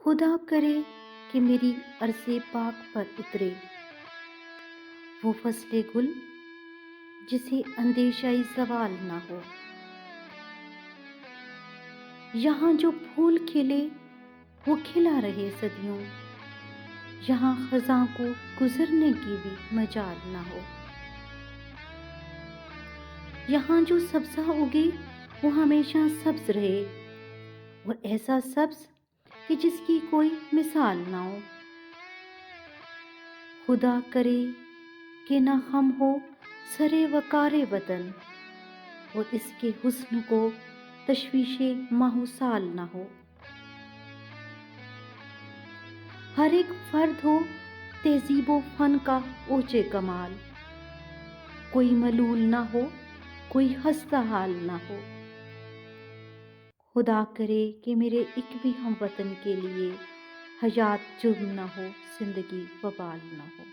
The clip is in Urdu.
خدا کرے کہ میری عرض پاک پر اترے وہ فصل گل جسے اندیشہ زوال نہ ہو۔ یہاں جو پھول کھلے وہ کھلا رہے صدیوں، یہاں خزاں کو گزرنے کی بھی مجال نہ ہو۔ یہاں جو سبزہ اگے وہ ہمیشہ سبز رہے، اور ایسا سبز کہ جس کی کوئی مثال نہ ہو۔ خدا کرے کہ نہ خم ہو سرے وقار وطن، اور اس کے حسن کو تشویش ماہ و سال نہ ہو۔ ہر ایک فرد ہو تہذیب و فن کا اوج کمال، کوئی ملول نہ ہو کوئی خستہ حال نہ ہو۔ خدا کرے کہ میرے ایک بھی ہم وطن کے لیے حیات جرم نہ ہو، زندگی وبال نہ ہو۔